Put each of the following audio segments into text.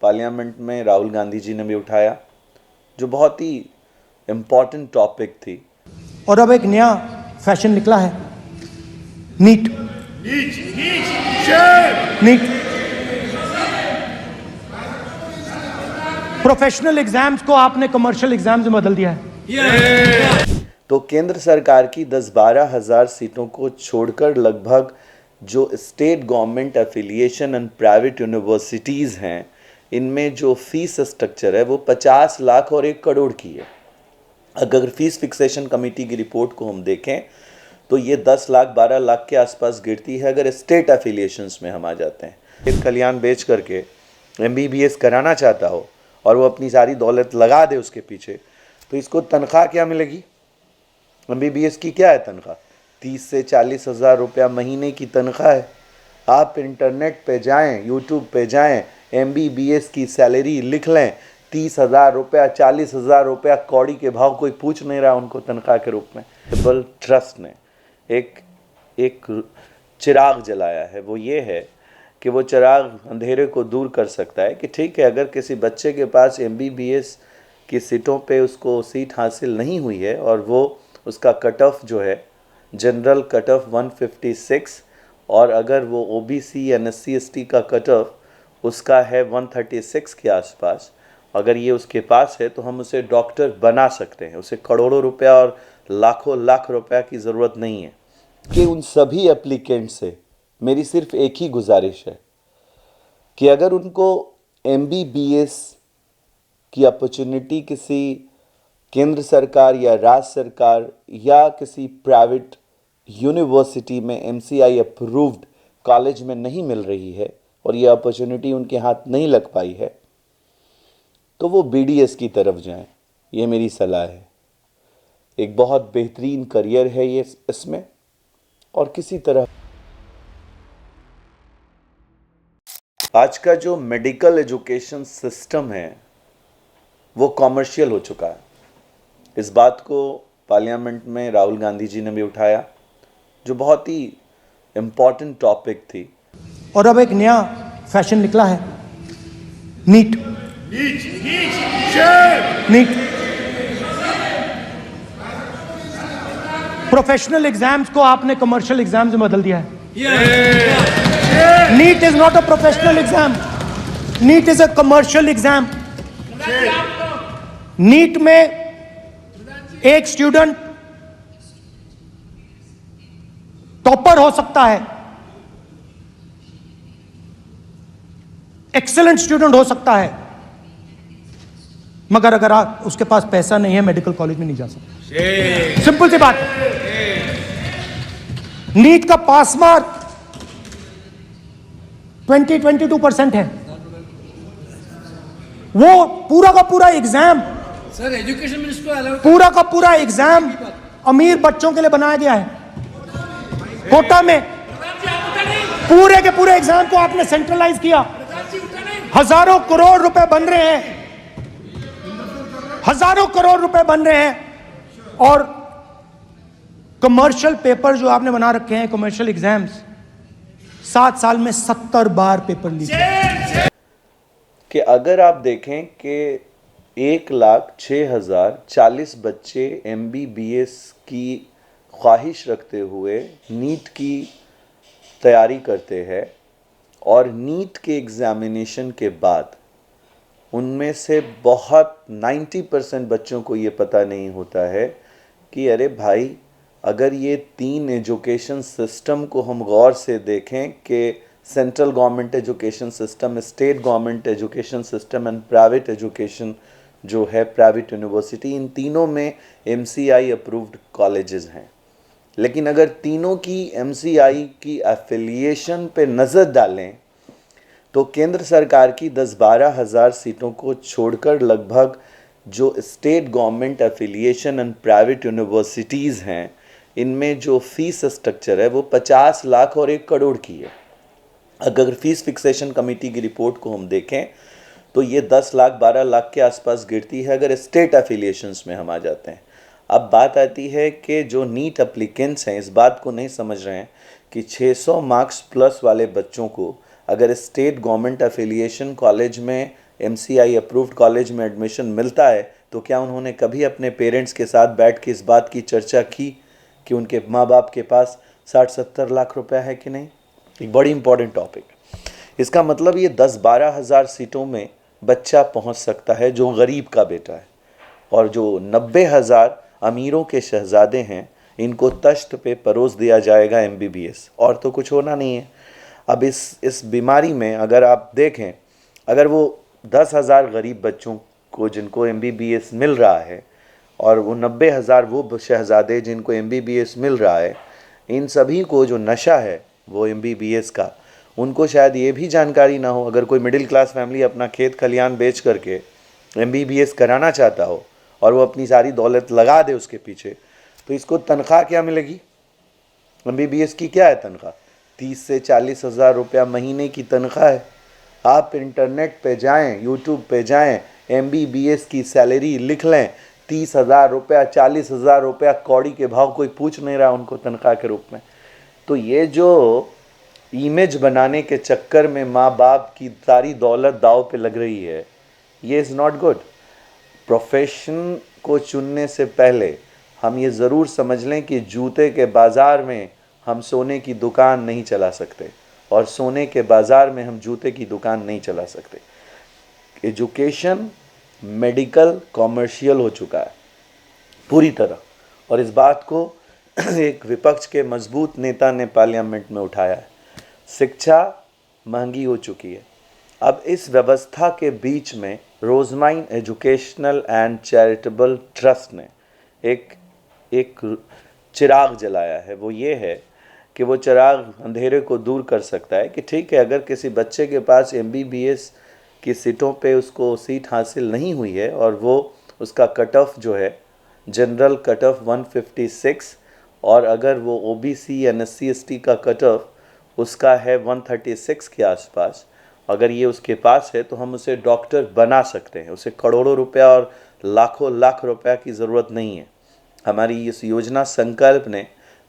Parliament में राहुल गांधी जी ने भी उठाया, जो बहुत ही इम्पोर्टेंट टॉपिक थी। और अब एक नया फैशन निकला है, नीट। नीट प्रोफेशनल एग्जाम्स को आपने कमर्शियल एग्जाम्स में बदल दिया है। तो केंद्र सरकार की 10-12 हज़ार सीटों को छोड़कर लगभग जो state government affiliation and private universities हैं, इनमें जो फीस स्ट्रक्चर है वो 50 लाख और 1 करोड़ की है। अगर फीस फिक्सेशन कमेटी की रिपोर्ट को हम देखें तो ये 10 लाख 12 लाख के आसपास गिरती है अगर स्टेट एफिलिएशंस में हम आ जाते हैं। एक खलियान बेच करके MBBS कराना चाहता हो और वो अपनी सारी दौलत लगा दे उसके पीछे, तो इसको तनख्वाह क्या मिलेगी? MBBS की क्या है तनख्वाह? 30 से 40 हज़ार रुपया महीने की तनख्वाह है। आप इंटरनेट पे जाएं, यूट्यूब पे जाएं, MBBS की सैलरी लिख लें, 30,000 रुपया, 40,000 रुपया कौड़ी के भाव, कोई पूछ नहीं रहा उनको तनख्वाह के रूप में। ट्रिपल ट्रस्ट ने एक चिराग जलाया है, वो ये है कि वो चिराग अंधेरे को दूर कर सकता है कि ठीक है, अगर किसी बच्चे के पास MBBS की सीटों पे उसको सीट हासिल नहीं हुई है और वो उसका कट ऑफ जो है जनरल कट ऑफ 156 और अगर वो OBC या SC/ST का कट ऑफ उसका है 136 के आसपास, अगर ये उसके पास है तो हम उसे डॉक्टर बना सकते हैं। उसे करोड़ों रुपया और लाखों लाख रुपया की ज़रूरत नहीं है। कि उन सभी एप्लीकेंट से मेरी सिर्फ एक ही गुजारिश है कि अगर उनको MBBS की अपॉर्चुनिटी किसी केंद्र सरकार या राज्य सरकार या किसी प्राइवेट यूनिवर्सिटी में MCI अप्रूव्ड कॉलेज में नहीं मिल रही है और ये अपॉर्चुनिटी उनके हाथ नहीं लग पाई है, तो वो BDS की तरफ जाएं। ये मेरी सलाह है। एक बहुत बेहतरीन करियर है ये इसमें, और किसी तरह आज का जो मेडिकल एजुकेशन सिस्टम है वो कॉमर्शियल हो चुका है। इस बात को पार्लियामेंट में राहुल गांधी जी ने भी उठाया, जो बहुत ही इम्पोर्टेंट टॉपिक थी। और अब एक नया फैशन निकला है, नीट। नीट प्रोफेशनल एग्जाम्स को आपने कमर्शियल एग्जाम्स में बदल दिया है। NEET is not a professional exam, NEET is a commercial exam. NEET में एक स्टूडेंट टॉपर हो सकता है, एक्सीलेंट स्टूडेंट हो सकता है, मगर अगर उसके पास पैसा नहीं है मेडिकल कॉलेज में नहीं जा सकता। सिंपल सी बात है। नीट का पास मार्क 22% है। वो पूरा का पूरा एग्जाम, सर एजुकेशन मिनिस्टर पूरा का पूरा एग्जाम अमीर बच्चों के लिए बनाया गया है। कोटा में पूरे के पूरे एग्जाम को आपने सेंट्रलाइज किया। हजारों करोड़ रुपए बन रहे हैं, हजारों करोड़ रुपए बन रहे हैं, और कमर्शियल पेपर जो आपने बना रखे हैं, कमर्शियल एग्जाम्स, 7 साल में 70 बार पेपर लीक। कि अगर आप देखें कि 1,06,040 बच्चे MBBS की ख्वाहिश रखते हुए नीट की तैयारी करते हैं और नीट के एग्ज़ामिनेशन के बाद उनमें से बहुत 90% बच्चों को ये पता नहीं होता है कि अरे भाई, अगर ये 3 एजुकेशन सिस्टम को हम गौर से देखें कि central government education system, state government education system and private education जो है प्राइवेट यूनिवर्सिटी, इन तीनों में MCI अप्रूव्ड कॉलेजेस हैं। लेकिन अगर तीनों की MCI की एफिलिएशन पे नज़र डालें तो केंद्र सरकार की 10-12 हज़ार सीटों को छोड़कर लगभग जो state government affiliation and private universities हैं, इनमें जो फीस स्ट्रक्चर है वो 50 लाख और 1 करोड़ की है। अगर फीस फिक्सेशन कमेटी की रिपोर्ट को हम देखें तो ये 10 लाख 12 लाख के आसपास गिरती है अगर स्टेट एफिलिएशंस में हम आ जाते हैं। अब बात आती है कि जो नीट एप्लीकेंट्स हैं इस बात को नहीं समझ रहे हैं कि 600 मार्क्स प्लस वाले बच्चों को अगर स्टेट गवर्नमेंट एफिलिएशन कॉलेज में MCI अप्रूव्ड कॉलेज में एडमिशन मिलता है, तो क्या उन्होंने कभी अपने पेरेंट्स के साथ बैठ के इस बात की चर्चा की कि उनके माँ बाप के पास 60-70 लाख रुपया है कि नहीं? एक बड़ी इंपॉर्टेंट टॉपिक। इसका मतलब ये 10-12 हज़ार सीटों में बच्चा पहुंच सकता है जो गरीब का बेटा है, और जो 90,000 अमीरों के शहजादे हैं इनको तश्त पे परोस दिया जाएगा MBBS, और तो कुछ होना नहीं है। अब इस बीमारी में अगर आप देखें, अगर वो 10,000 गरीब बच्चों को जिनको MBBS मिल रहा है और वो 90,000 वो शहजादे जिनको MBBS मिल रहा है, इन सभी को जो नशा है वो MBBS का, उनको शायद ये भी जानकारी ना हो। अगर कोई मिडिल क्लास फैमिली अपना खेत खलियान बेच करके MBBS कराना चाहता हो और वो अपनी सारी दौलत लगा दे उसके पीछे, तो इसको तनख्वाह क्या मिलेगी? MBBS की क्या है तनख्वाह? 30 से 40 हज़ार रुपया महीने की तनख्वाह है। आप इंटरनेट पे जाएं, यूट्यूब पे जाएं, MBBS की सैलरी लिख लें, 30,000 रुपया, 40,000 रुपया कौड़ी के भाव, कोई पूछ नहीं रहा उनको तनख्वाह के रूप में। तो ये जो इमेज बनाने के चक्कर में माँ बाप की सारी दौलत दाव पे लग रही है, ये इज़ नॉट गुड। प्रोफेशन को चुनने से पहले हम ये ज़रूर समझ लें कि जूते के बाज़ार में हम सोने की दुकान नहीं चला सकते, और सोने के बाज़ार में हम जूते की दुकान नहीं चला सकते। एजुकेशन मेडिकल कॉमर्शियल हो चुका है पूरी तरह, और इस बात को एक विपक्ष के मजबूत नेता ने पार्लियामेंट में उठाया है। शिक्षा महंगी हो चुकी है। अब इस व्यवस्था के बीच में रोजमाइन एजुकेशनल एंड चैरिटेबल ट्रस्ट ने एक चिराग जलाया है। वो ये है कि वो चिराग अंधेरे को दूर कर सकता है कि ठीक है, अगर किसी बच्चे के पास MBBS की सीटों पे उसको सीट हासिल नहीं हुई है और वो उसका कट ऑफ जो है जनरल कट ऑफ 156, और अगर वो OBC या SC/ST का कट ऑफ उसका है 136 के आसपास, अगर ये उसके पास है तो हम उसे डॉक्टर बना सकते हैं। उसे करोड़ों रुपया और लाखों लाख रुपया की ज़रूरत नहीं है। हमारी इस योजना संकल्प ने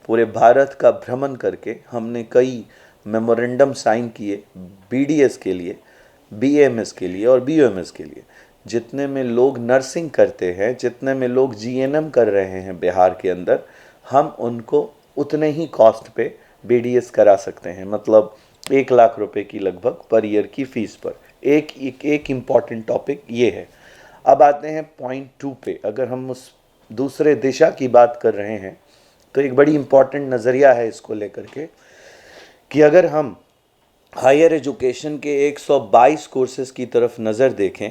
पूरे भारत का भ्रमण करके हमने कई मेमोरेंडम साइन किए BDS के लिए, BAMS के लिए और BOMS के लिए। जितने में लोग नर्सिंग करते हैं, जितने में लोग GNM कर रहे हैं बिहार के अंदर, हम उनको उतने ही कॉस्ट पे BDS करा सकते हैं। मतलब 1 लाख रुपए की लगभग पर ईयर की फ़ीस पर। एक इम्पॉर्टेंट टॉपिक ये है। अब आते हैं पॉइंट 2 पे। अगर हम उस दूसरे दिशा की बात कर रहे हैं तो एक बड़ी इम्पॉर्टेंट नज़रिया है इसको लेकर के कि अगर हम हायर एजुकेशन के 122 कोर्सेज़ की तरफ नज़र देखें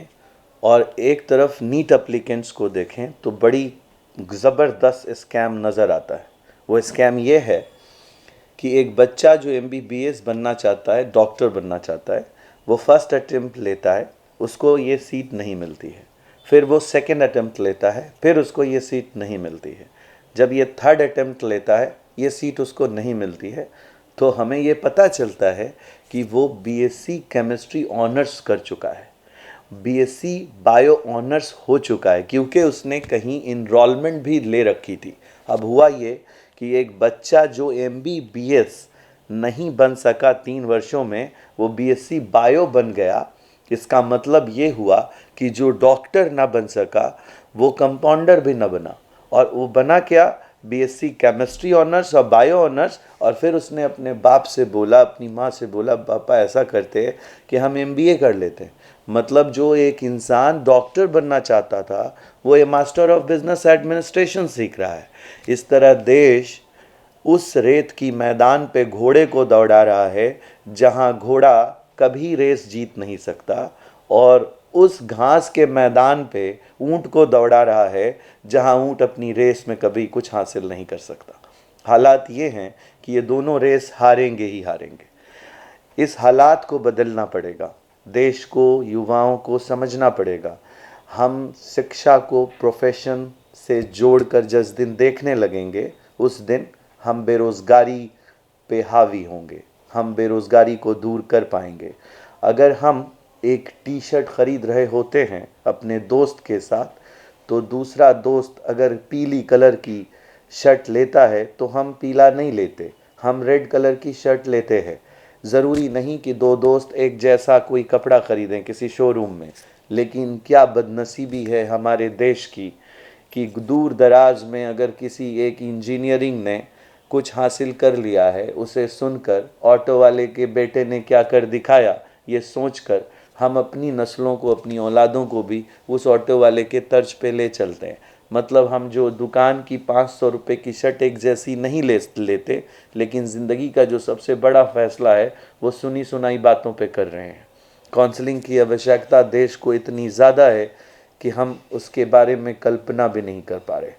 और एक तरफ नीट एप्लीकेंट्स को देखें तो बड़ी ज़बरदस्त स्कैम नज़र आता है। वो स्कैम ये है कि एक बच्चा जो MBBS बनना चाहता है, डॉक्टर बनना चाहता है, वो फर्स्ट अटेम्प्ट लेता है, उसको ये सीट नहीं मिलती है। फिर वो सेकंड अटेम्प्ट लेता है, फिर उसको ये सीट नहीं मिलती है। जब ये थर्ड अटेम्प्ट लेता है, ये सीट उसको नहीं मिलती है, तो हमें ये पता चलता है कि वो BSc केमिस्ट्री ऑनर्स कर चुका है, BSc बायो ऑनर्स हो चुका है, क्योंकि उसने कहीं इनरोलमेंट भी ले रखी थी। अब हुआ ये कि एक बच्चा जो MBBS नहीं बन सका 3 वर्षों में, वो BSc बायो बन गया। इसका मतलब ये हुआ कि जो डॉक्टर ना बन सका वो कंपाउंडर भी ना बना, और वो बना क्या, BSc केमिस्ट्री ऑनर्स और बायो ऑनर्स। और फिर उसने अपने बाप से बोला, अपनी माँ से बोला, पापा ऐसा करते हैं कि हम MBA कर लेते हैं। मतलब जो एक इंसान डॉक्टर बनना चाहता था वो ये मास्टर ऑफ बिजनेस एडमिनिस्ट्रेशन सीख रहा है। इस तरह देश उस रेत की मैदान पे घोड़े को दौड़ा रहा है जहां घोड़ा कभी रेस जीत नहीं सकता, और उस घास के मैदान पे ऊंट को दौड़ा रहा है जहां ऊंट अपनी रेस में कभी कुछ हासिल नहीं कर सकता। हालात ये हैं कि ये दोनों रेस हारेंगे ही हारेंगे। इस हालात को बदलना पड़ेगा, देश को, युवाओं को समझना पड़ेगा। हम शिक्षा को प्रोफेशन से जोड़कर जिस दिन देखने लगेंगे, उस दिन हम बेरोज़गारी पे हावी होंगे, हम बेरोज़गारी को दूर कर पाएंगे। अगर हम एक टी-शर्ट ख़रीद रहे होते हैं अपने दोस्त के साथ, तो दूसरा दोस्त अगर पीली कलर की शर्ट लेता है तो हम पीला नहीं लेते, हम रेड कलर की शर्ट लेते हैं। ज़रूरी नहीं कि दो दोस्त एक जैसा कोई कपड़ा ख़रीदें किसी शोरूम में, लेकिन क्या बदनसीबी है हमारे देश की कि दूर दराज में अगर किसी एक इंजीनियरिंग ने कुछ हासिल कर लिया है, उसे सुनकर ऑटो वाले के बेटे ने क्या कर दिखाया, ये सोचकर हम अपनी नस्लों को, अपनी औलादों को भी उस ऑटो वाले के तर्ज पे ले चलते हैं। मतलब हम जो दुकान की 500 रुपये की शर्ट एक जैसी नहीं लेते, लेकिन ज़िंदगी का जो सबसे बड़ा फ़ैसला है वो सुनी सुनाई बातों पे कर रहे हैं। काउंसलिंग की आवश्यकता देश को इतनी ज़्यादा है कि हम उसके बारे में कल्पना भी नहीं कर पा रहे।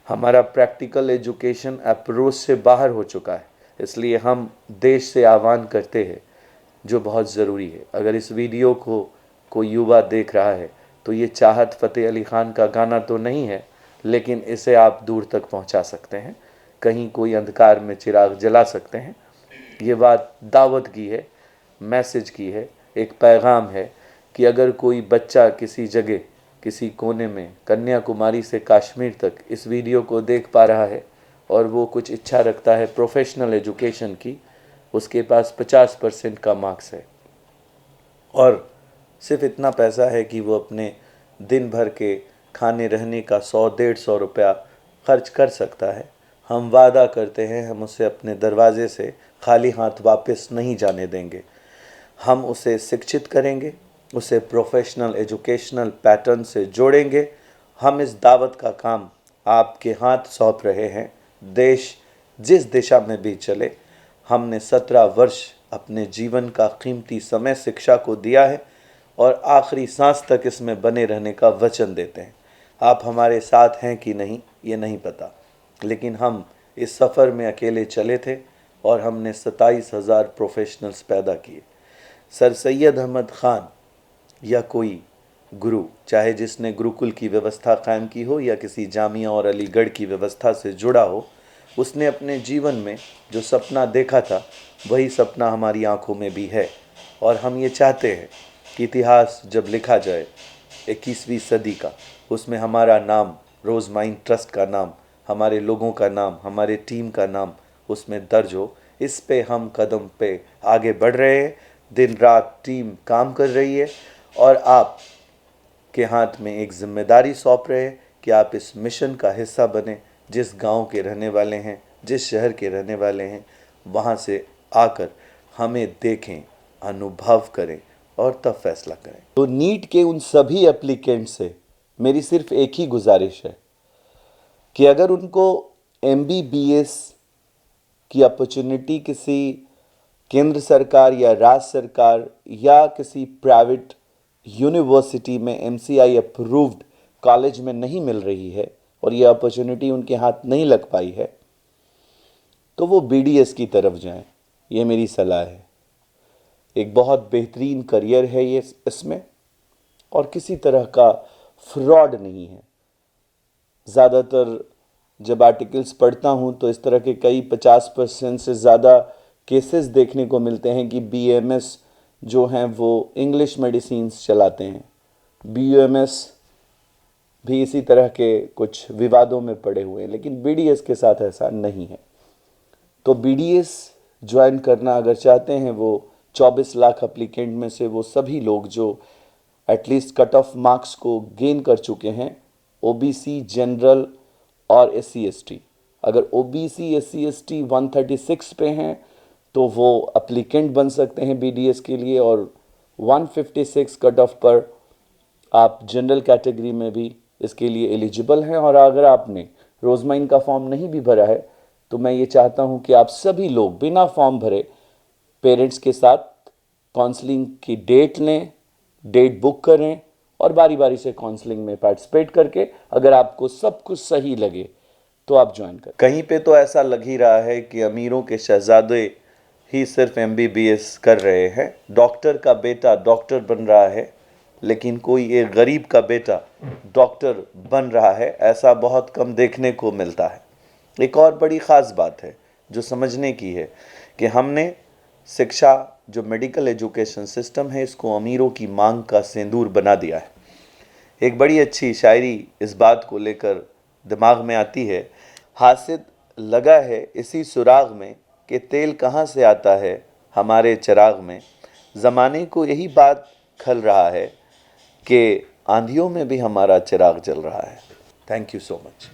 हमारा प्रैक्टिकल एजुकेशन अप्रोच से बाहर हो चुका है, इसलिए हम देश से आह्वान करते हैं, जो बहुत ज़रूरी है। अगर इस वीडियो को कोई युवा देख रहा है तो ये चाहत फ़तेह अली ख़ान का गाना तो नहीं है, लेकिन इसे आप दूर तक पहुंचा सकते हैं, कहीं कोई अंधकार में चिराग जला सकते हैं। ये बात दावत की है, मैसेज की है, एक पैगाम है कि अगर कोई बच्चा किसी जगह, किसी कोने में, कन्याकुमारी से कश्मीर तक इस वीडियो को देख पा रहा है और वो कुछ इच्छा रखता है प्रोफेशनल एजुकेशन की, उसके पास 50% का मार्क्स है और सिर्फ इतना पैसा है कि वो अपने दिन भर के खाने रहने का 100-150 रुपया खर्च कर सकता है। हम वादा करते हैं हम उसे अपने दरवाजे से खाली हाथ वापस नहीं जाने देंगे। हम उसे शिक्षित करेंगे, उसे प्रोफेशनल एजुकेशनल पैटर्न से जोड़ेंगे। हम इस दावत का काम आपके हाथ सौंप रहे हैं। देश जिस दिशा में भी चले, हमने 17 वर्ष अपने जीवन का कीमती समय शिक्षा को दिया है और आखिरी सांस तक इसमें बने रहने का वचन देते हैं। आप हमारे साथ हैं कि नहीं ये नहीं पता, लेकिन हम इस सफ़र में अकेले चले थे और हमने 27,000 प्रोफेशनल्स पैदा किए। सर सैयद अहमद ख़ान या कोई गुरु, चाहे जिसने गुरुकुल की व्यवस्था कायम की हो या किसी जामिया और अलीगढ़ की व्यवस्था से जुड़ा हो, उसने अपने जीवन में जो सपना देखा था वही सपना हमारी आंखों में भी है। और हम ये चाहते हैं कि इतिहास जब लिखा जाए 21वीं सदी का, उसमें हमारा नाम, रोज़ माइंड ट्रस्ट का नाम, हमारे लोगों का नाम, हमारे टीम का नाम उसमें दर्ज हो। इस पे हम कदम पे आगे बढ़ रहे हैं, दिन रात टीम काम कर रही है और आप के हाथ में एक जिम्मेदारी सौंप रहे हैं कि आप इस मिशन का हिस्सा बने। जिस गांव के रहने वाले हैं, जिस शहर के रहने वाले हैं, वहां से आकर हमें देखें, अनुभव करें और तब फैसला करें। तो नीट के उन सभी एप्लीकेंट से मेरी सिर्फ एक ही गुजारिश है कि अगर उनको MBBS की अपॉर्चुनिटी किसी केंद्र सरकार या राज्य सरकार या किसी प्राइवेट यूनिवर्सिटी में MCI अप्रूव्ड कॉलेज में नहीं मिल रही है और ये अपॉर्चुनिटी उनके हाथ नहीं लग पाई है, तो वो BDS की तरफ जाएं। ये मेरी सलाह है। एक बहुत बेहतरीन करियर है ये इसमें और किसी तरह का फ्रॉड नहीं है। ज़्यादातर जब आर्टिकल्स पढ़ता हूँ तो इस तरह के कई 50% से ज़्यादा केसेस देखने को मिलते हैं कि BMS जो हैं वो इंग्लिश मेडिसिन्स चलाते हैं। BUMS भी इसी तरह के कुछ विवादों में पड़े हुए हैं, लेकिन BDS के साथ ऐसा नहीं है। तो BDS ज्वाइन करना अगर चाहते हैं, वो 24 लाख एप्लीकेंट में से वो सभी लोग जो एटलीस्ट कट ऑफ मार्क्स को गेन कर चुके हैं, OBC, जनरल और SC ST। अगर OBC SC ST 136 पे हैं तो वो एप्लीकेंट बन सकते हैं BDS के लिए और 156 कट ऑफ पर आप जनरल कैटेगरी में भी इसके लिए एलिजिबल हैं। और अगर आपने रोजमाइन का फॉर्म नहीं भी भरा है तो मैं ये चाहता हूं कि आप सभी लोग बिना फॉर्म भरे पेरेंट्स के साथ काउंसलिंग की डेट लें, डेट बुक करें और बारी बारी से काउंसलिंग में पार्टिसिपेट करके अगर आपको सब कुछ सही लगे तो आप ज्वाइन करें। कहीं पे तो ऐसा लग ही रहा है कि अमीरों के शहजादे ही सिर्फ MBBS कर रहे हैं। डॉक्टर का बेटा डॉक्टर बन रहा है, लेकिन कोई एक गरीब का बेटा डॉक्टर बन रहा है, ऐसा बहुत कम देखने को मिलता है। एक और बड़ी ख़ास बात है जो समझने की है कि हमने शिक्षा, जो मेडिकल एजुकेशन सिस्टम है, इसको अमीरों की मांग का सिंदूर बना दिया है। एक बड़ी अच्छी शायरी इस बात को लेकर दिमाग में आती है, हासिद लगा है इसी सुराग में कि तेल कहाँ से आता है, हमारे चिराग में ज़माने को यही बात खल रहा है कि आंधियों में भी हमारा चिराग जल रहा है। Thank you so much.